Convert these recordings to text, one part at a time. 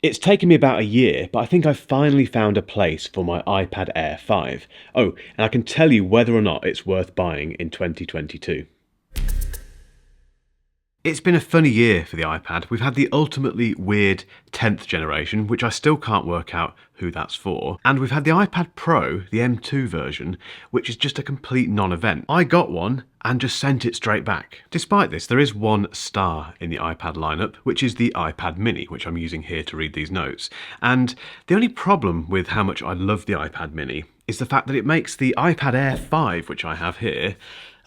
It's taken me about a year, but I think I've finally found a place for my iPad Air 5. Oh, and I can tell you whether or not it's worth buying in 2022. It's been a funny year for the iPad. We've had the ultimately weird 10th generation, which I still can't work out who that's for. And we've had the iPad Pro, the M2 version, which is just a complete non-event. I got one and just sent it straight back. Despite this, there is one star in the iPad lineup, which is the iPad mini, which I'm using here to read these notes. And the only problem with how much I love the iPad mini is the fact that it makes the iPad Air 5, which I have here,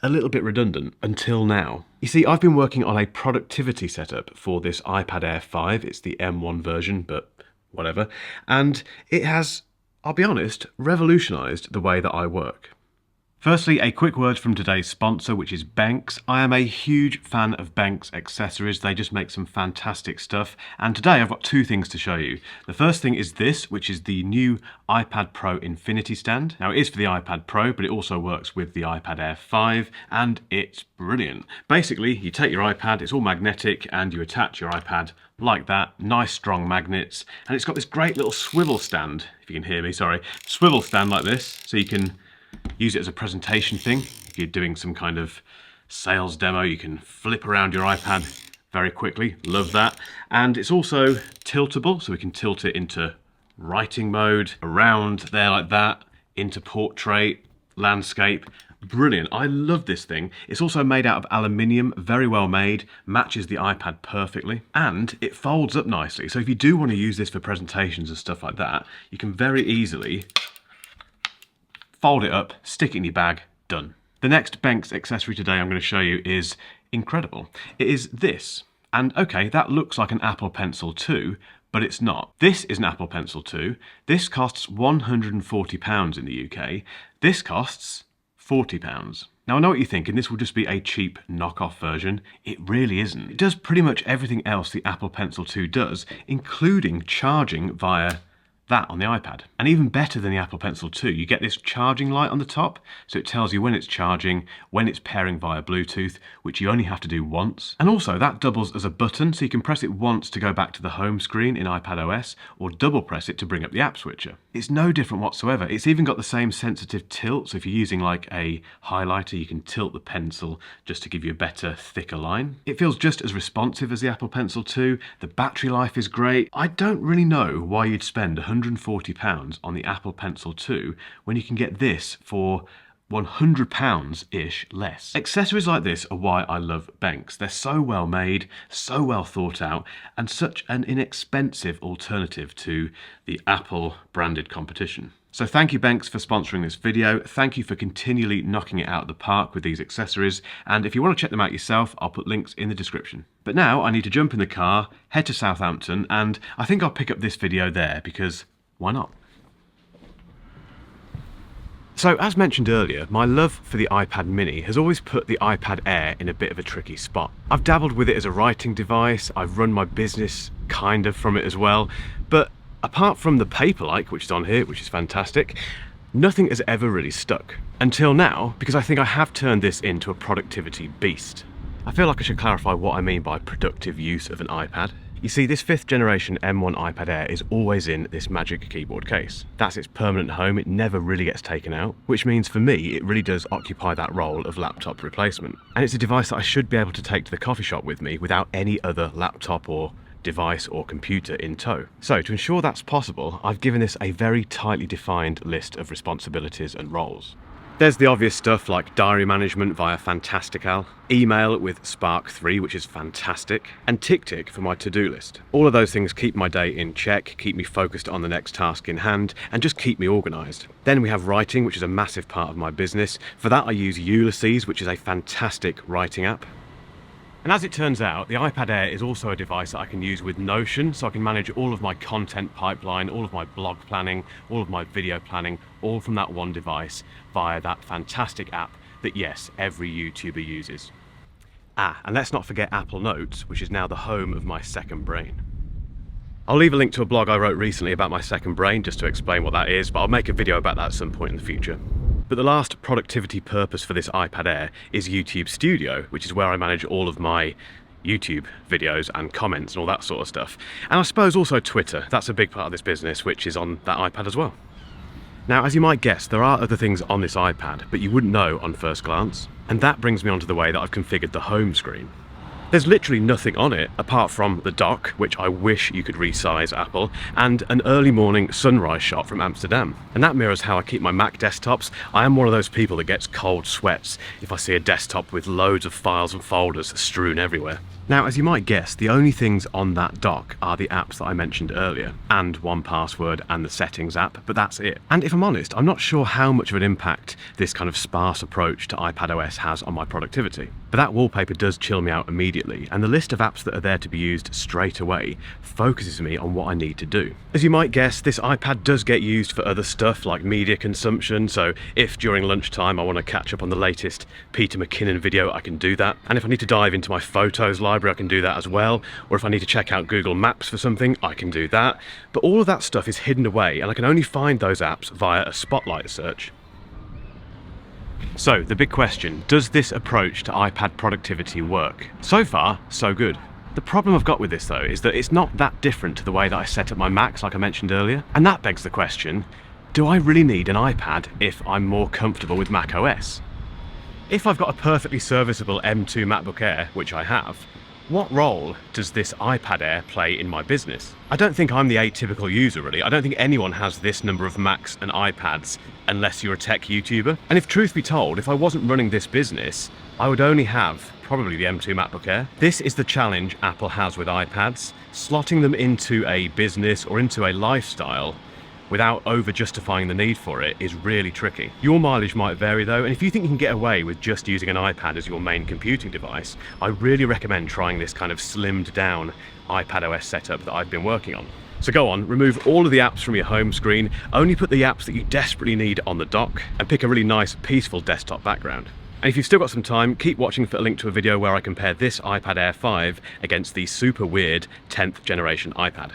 a little bit redundant until now. You see, I've been working on a productivity setup for this iPad Air 5. It's the M1 version, but whatever. And it has, I'll be honest, revolutionised the way that I work. Firstly, a quick word from today's sponsor, which is Benks. I am a huge fan of Benks accessories. They just make some fantastic stuff. And today I've got two things to show you. The first thing is this, which is the new iPad Pro Infinity stand. Now it is for the iPad Pro, but it also works with the iPad Air 5, and it's brilliant. Basically, you take your iPad, it's all magnetic, and you attach your iPad like that, nice strong magnets, and it's got this great little swivel stand, if you can hear me, sorry, swivel stand like this, so you can use it as a presentation thing. If you're doing some kind of sales demo, you can flip around your iPad very quickly. Love that. And it's also tiltable, so we can tilt it into writing mode, around there like that, into portrait, landscape. Brilliant. I love this thing. It's also made out of aluminium, very well made, matches the iPad perfectly, and it folds up nicely. So if you do want to use this for presentations and stuff like that, you can very easily fold it up, stick it in your bag, done. The next Benks accessory today I'm going to show you is incredible. It is this. And okay, that looks like an Apple Pencil 2, but it's not. This is an Apple Pencil 2. This costs £140 in the UK. This costs £40. Now I know what you're thinking, this will just be a cheap knockoff version. It really isn't. It does pretty much everything else the Apple Pencil 2 does, including charging via that on the iPad. And even better than the Apple Pencil 2, you get this charging light on the top, so it tells you when it's charging, when it's pairing via Bluetooth, which you only have to do once. And also that doubles as a button, so you can press it once to go back to the home screen in iPad OS, or double press it to bring up the app switcher. It's no different whatsoever. It's even got the same sensitive tilt, so if you're using like a highlighter, you can tilt the pencil just to give you a better, thicker line. It feels just as responsive as the Apple Pencil 2. The battery life is great. I don't really know why you'd spend £140 on the Apple Pencil 2 when you can get this for £100-ish less. Accessories like this are why I love Benks. They're so well made, so well thought out, and such an inexpensive alternative to the Apple branded competition. So thank you Benks for sponsoring this video. Thank you for continually knocking it out of the park with these accessories. And if you want to check them out yourself, I'll put links in the description. But now I need to jump in the car, head to Southampton, and I think I'll pick up this video there because why not? So as mentioned earlier, my love for the iPad mini has always put the iPad Air in a bit of a tricky spot. I've dabbled with it as a writing device, I've run my business kind of from it as well, but apart from the Paperlike, which is on here, which is fantastic, nothing has ever really stuck. Until now, because I think I have turned this into a productivity beast. I feel like I should clarify what I mean by productive use of an iPad. You see, this 5th generation M1 iPad Air is always in this magic keyboard case. That's its permanent home, it never really gets taken out, which means for me, it really does occupy that role of laptop replacement. And it's a device that I should be able to take to the coffee shop with me without any other laptop or device or computer in tow. So to ensure that's possible, I've given this a very tightly defined list of responsibilities and roles. There's the obvious stuff like diary management via Fantastical, email with Spark 3, which is fantastic, and TickTick for my to-do list. All of those things keep my day in check, keep me focused on the next task in hand, and just keep me organised. Then we have writing, which is a massive part of my business. For that I use Ulysses, which is a fantastic writing app. And as it turns out, the iPad Air is also a device that I can use with Notion, so I can manage all of my content pipeline, all of my blog planning, all of my video planning, all from that one device via that fantastic app that, yes, every YouTuber uses. And let's not forget Apple Notes, which is now the home of my second brain. I'll leave a link to a blog I wrote recently about my second brain just to explain what that is, but I'll make a video about that at some point in the future. But the last productivity purpose for this iPad Air is YouTube Studio, which is where I manage all of my YouTube videos and comments and all that sort of stuff. And I suppose also Twitter. That's a big part of this business, which is on that iPad as well. Now, as you might guess, there are other things on this iPad, but you wouldn't know on first glance. And that brings me on to the way that I've configured the home screen. There's literally nothing on it apart from the dock, which I wish you could resize, Apple, and an early morning sunrise shot from Amsterdam. And that mirrors how I keep my Mac desktops. I am one of those people that gets cold sweats if I see a desktop with loads of files and folders strewn everywhere. Now, as you might guess, the only things on that dock are the apps that I mentioned earlier, and 1Password and the Settings app, but that's it. And if I'm honest, I'm not sure how much of an impact this kind of sparse approach to iPadOS has on my productivity. But that wallpaper does chill me out immediately, and the list of apps that are there to be used straight away focuses me on what I need to do. As you might guess, this iPad does get used for other stuff like media consumption, so if during lunchtime I want to catch up on the latest Peter McKinnon video, I can do that. And if I need to dive into my photos library, I can do that as well. Or if I need to check out Google Maps for something, I can do that. But all of that stuff is hidden away, and I can only find those apps via a Spotlight search. So, the big question, does this approach to iPad productivity work? So far, so good. The problem I've got with this though is that it's not that different to the way that I set up my Macs like I mentioned earlier. And that begs the question, do I really need an iPad if I'm more comfortable with Mac OS? If I've got a perfectly serviceable M2 MacBook Air, which I have, what role does this iPad Air play in my business? I don't think I'm the atypical user really. I don't think anyone has this number of Macs and iPads unless you're a tech YouTuber. And if truth be told, if I wasn't running this business, I would only have probably the M2 MacBook Air. This is the challenge Apple has with iPads. Slotting them into a business or into a lifestyle without over-justifying the need for it is really tricky. Your mileage might vary though, and if you think you can get away with just using an iPad as your main computing device, I really recommend trying this kind of slimmed down iPadOS setup that I've been working on. So go on, remove all of the apps from your home screen, only put the apps that you desperately need on the dock, and pick a really nice, peaceful desktop background. And if you've still got some time, keep watching for a link to a video where I compare this iPad Air 5 against the super weird 10th generation iPad.